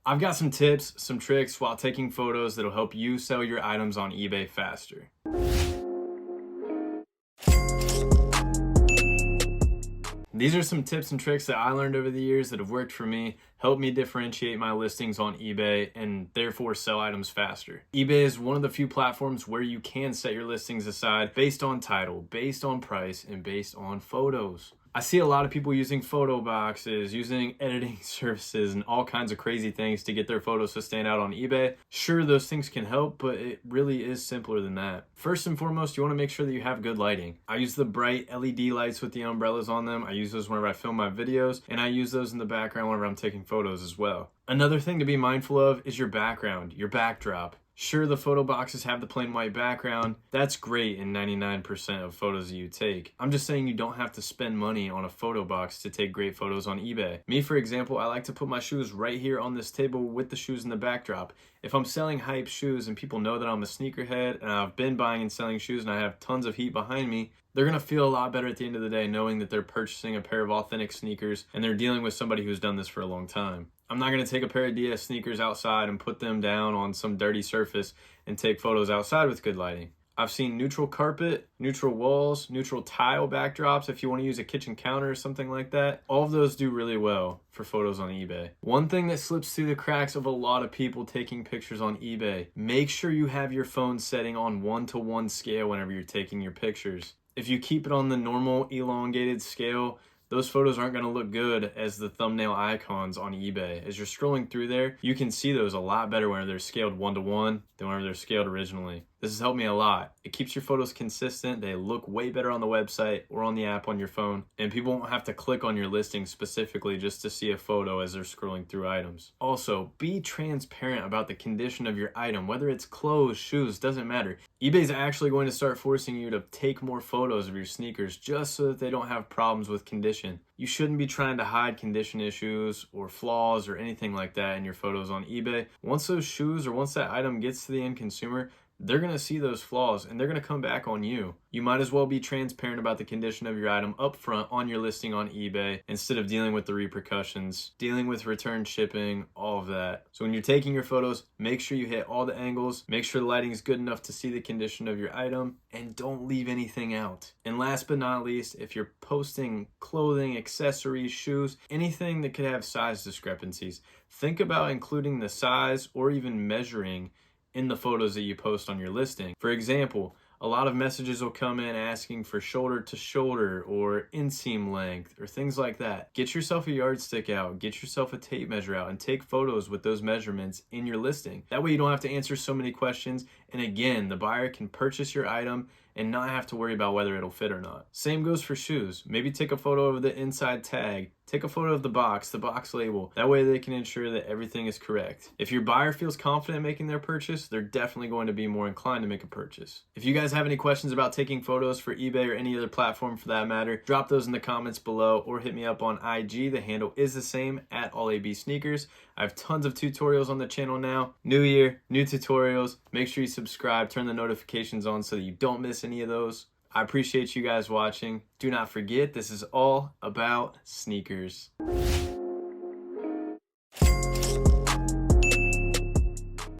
I've got some tips, some tricks while taking photos that'll help you sell your items on eBay faster. These are some tips and tricks that I learned over the years that have worked for me, helped me differentiate my listings on eBay, and therefore sell items faster. eBay is one of the few platforms where you can set your listings aside based on title, based on price, and based on photos. I see a lot of people using photo boxes, using editing services, and all kinds of crazy things to get their photos to stand out on eBay. Sure, those things can help, but it really is simpler than that. First and foremost, you want to make sure that you have good lighting. I use the bright LED lights with the umbrellas on them. I use those whenever I film my videos, and I use those in the background whenever I'm taking photos as well. Another thing to be mindful of is your background, your backdrop. Sure, the photo boxes have the plain white background. That's great in 99% of photos that you take. I'm just saying you don't have to spend money on a photo box to take great photos on eBay. Me, for example, I like to put my shoes right here on this table with the shoes in the backdrop. If I'm selling hype shoes and people know that I'm a sneakerhead and I've been buying and selling shoes and I have tons of heat behind me, they're gonna feel a lot better at the end of the day knowing that they're purchasing a pair of authentic sneakers and they're dealing with somebody who's done this for a long time. I'm not gonna take a pair of DS sneakers outside and put them down on some dirty surface and take photos outside with good lighting. I've seen neutral carpet, neutral walls, neutral tile backdrops if you want to use a kitchen counter or something like that. All of those do really well for photos on eBay. One thing that slips through the cracks of a lot of people taking pictures on eBay, make sure you have your phone setting on 1:1 scale whenever you're taking your pictures. If you keep it on the normal elongated scale, those photos aren't going to look good as the thumbnail icons on eBay. As you're scrolling through there, you can see those a lot better when they're scaled 1:1 than when they're scaled originally. This has helped me a lot. It keeps your photos consistent. They look way better on the website or on the app on your phone, and people won't have to click on your listing specifically just to see a photo as they're scrolling through items. Also, be transparent about the condition of your item, whether it's clothes, shoes, doesn't matter. eBay's actually going to start forcing you to take more photos of your sneakers just so that they don't have problems with condition. You shouldn't be trying to hide condition issues or flaws or anything like that in your photos on eBay. Once those shoes or once that item gets to the end consumer, they're going to see those flaws and they're going to come back on you. You might as well be transparent about the condition of your item up front on your listing on eBay instead of dealing with the repercussions, dealing with return shipping, all of that. So when you're taking your photos, make sure you hit all the angles, make sure the lighting is good enough to see the condition of your item, and don't leave anything out. And last but not least, if you're posting clothing, accessories, shoes, anything that could have size discrepancies, think about including the size or even measuring in the photos that you post on your listing. For example, a lot of messages will come in asking for shoulder to shoulder or inseam length or things like that. Get yourself a yardstick out, get yourself a tape measure out, and take photos with those measurements in your listing. That way you don't have to answer so many questions, and again, the buyer can purchase your item and not have to worry about whether it'll fit or not. Same goes for shoes. Maybe take a photo of the inside tag, take a photo of the box label. That way they can ensure that everything is correct. If your buyer feels confident making their purchase, they're definitely going to be more inclined to make a purchase. If you guys have any questions about taking photos for eBay or any other platform for that matter, drop those in the comments below or hit me up on IG. The handle is the same, @AllABSneakers. I have tons of tutorials on the channel now. New year, new tutorials. Make sure you subscribe, turn the notifications on so that you don't miss any of those. I appreciate you guys watching. Do not forget, this is all about sneakers.